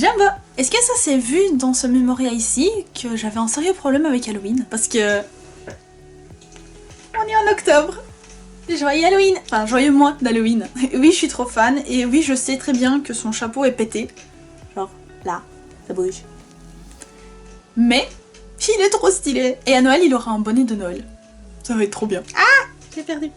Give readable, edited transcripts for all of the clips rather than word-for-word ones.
Jumbo! Est-ce que ça s'est vu dans ce mémoria ici que j'avais un sérieux problème avec Halloween? Parce que... on est en octobre! Joyeux Halloween! Enfin, joyeux mois d'Halloween. Oui, je suis trop fan, et oui, je sais très bien que son chapeau est pété. Genre, là, ça bouge. Mais, il est trop stylé! Et à Noël, il aura un bonnet de Noël. Ça va être trop bien. Ah! J'ai perdu.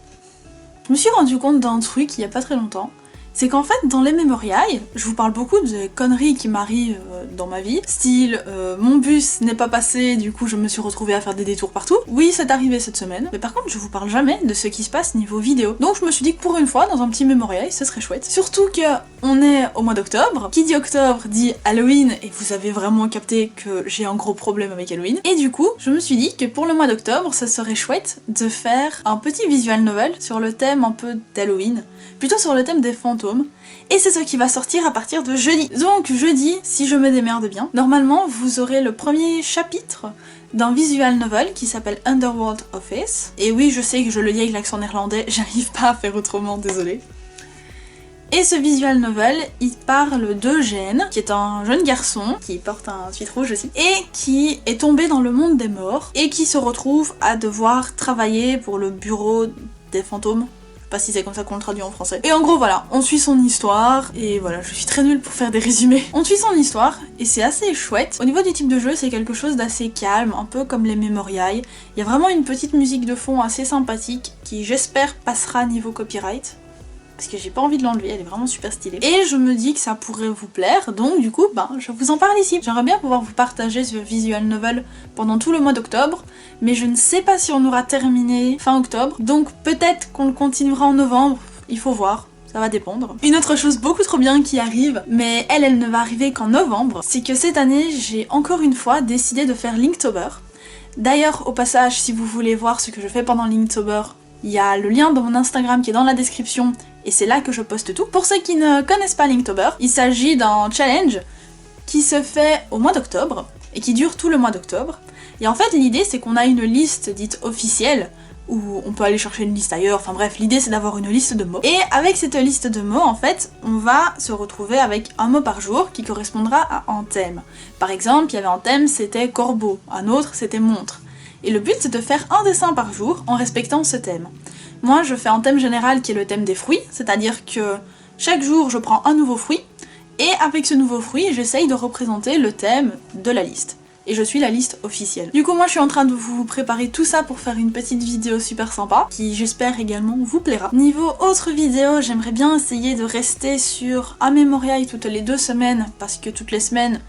Je me suis rendu compte d'un truc il y a pas très longtemps. C'est qu'en fait, dans les mémoriailles, je vous parle beaucoup de conneries qui m'arrivent dans ma vie. Style, mon bus n'est pas passé, du coup je me suis retrouvée à faire des détours partout. Oui, c'est arrivé cette semaine. Mais par contre, je vous parle jamais de ce qui se passe niveau vidéo. Donc je me suis dit que pour une fois, dans un petit mémorial, ce serait chouette. Surtout que on est au mois d'octobre. Qui dit octobre dit Halloween, et vous avez vraiment capté que j'ai un gros problème avec Halloween. Et du coup, je me suis dit que pour le mois d'octobre, ça serait chouette de faire un petit visual novel sur le thème un peu d'Halloween. Plutôt sur le thème des fantômes, et c'est ce qui va sortir à partir de jeudi. Donc jeudi, si je me démerde bien, normalement vous aurez le premier chapitre d'un visual novel qui s'appelle Underworld Office. Et oui, je sais que je le lis avec l'accent néerlandais, j'arrive pas à faire autrement, désolée. Et ce visual novel, il parle d'Eugène, qui est un jeune garçon, qui porte un sweat rouge aussi, et qui est tombé dans le monde des morts, et qui se retrouve à devoir travailler pour le bureau des fantômes. Je sais pas si c'est comme ça qu'on le traduit en français. Et en gros voilà, on suit son histoire, et voilà, je suis très nulle pour faire des résumés. On suit son histoire, et c'est assez chouette. Au niveau du type de jeu, c'est quelque chose d'assez calme, un peu comme les mémoriailles. Il y a vraiment une petite musique de fond assez sympathique, qui j'espère passera niveau copyright. Parce que j'ai pas envie de l'enlever, elle est vraiment super stylée. Et je me dis que ça pourrait vous plaire, donc du coup, je vous en parle ici. J'aimerais bien pouvoir vous partager ce visual novel pendant tout le mois d'octobre, mais je ne sais pas si on aura terminé fin octobre, donc peut-être qu'on le continuera en novembre, il faut voir. Ça va dépendre. Une autre chose beaucoup trop bien qui arrive, mais elle ne va arriver qu'en novembre, c'est que cette année, j'ai encore une fois décidé de faire Linktober. D'ailleurs, au passage, si vous voulez voir ce que je fais pendant Linktober, il y a le lien de mon Instagram qui est dans la description, et c'est là que je poste tout. Pour ceux qui ne connaissent pas Linktober, il s'agit d'un challenge qui se fait au mois d'octobre, et qui dure tout le mois d'octobre. Et en fait, l'idée c'est qu'on a une liste dite officielle, où on peut aller chercher une liste ailleurs, enfin bref, l'idée c'est d'avoir une liste de mots. Et avec cette liste de mots, en fait, on va se retrouver avec un mot par jour qui correspondra à un thème. Par exemple, il y avait un thème, c'était corbeau, un autre c'était montre. Et le but c'est de faire un dessin par jour en respectant ce thème. Moi je fais un thème général qui est le thème des fruits, c'est-à-dire que chaque jour je prends un nouveau fruit, et avec ce nouveau fruit j'essaye de représenter le thème de la liste. Et je suis la liste officielle. Du coup moi je suis en train de vous préparer tout ça pour faire une petite vidéo super sympa, qui j'espère également vous plaira. Niveau autre vidéo, j'aimerais bien essayer de rester sur un mémorial toutes les 2 semaines, parce que toutes les semaines,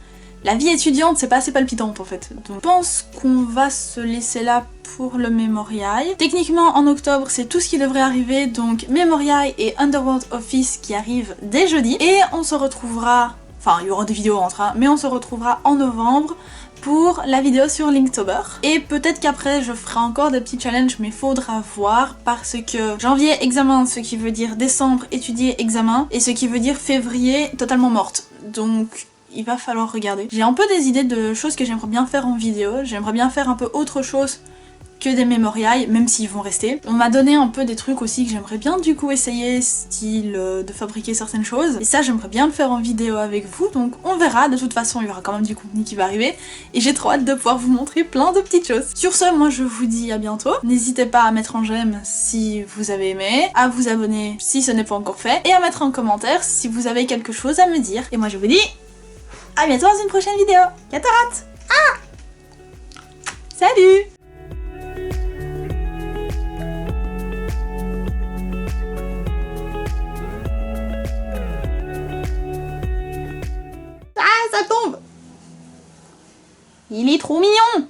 la vie étudiante, c'est pas assez palpitante en fait. Donc je pense qu'on va se laisser là pour le mémorial. Techniquement, en octobre, c'est tout ce qui devrait arriver, donc mémorial et Underworld Office qui arrivent dès jeudi. Et on se retrouvera, enfin il y aura des vidéos entre, mais on se retrouvera en novembre pour la vidéo sur Linktober. Et peut-être qu'après je ferai encore des petits challenges, mais faudra voir, parce que janvier examen, ce qui veut dire décembre étudier examen, et ce qui veut dire février totalement morte. Donc il va falloir regarder. J'ai un peu des idées de choses que j'aimerais bien faire en vidéo, j'aimerais bien faire un peu autre chose que des mémoriailles, même s'ils vont rester. On m'a donné un peu des trucs aussi que j'aimerais bien du coup essayer, style de fabriquer certaines choses. Et ça j'aimerais bien le faire en vidéo avec vous, donc on verra. De toute façon il y aura quand même du contenu qui va arriver, et j'ai trop hâte de pouvoir vous montrer plein de petites choses. Sur ce, moi je vous dis à bientôt. N'hésitez pas à mettre un j'aime si vous avez aimé, à vous abonner si ce n'est pas encore fait, et à mettre un commentaire si vous avez quelque chose à me dire. Et moi je vous dis à bientôt dans une prochaine vidéo. Cataracte! Ah! Salut! Ah, ça tombe! Il est trop mignon!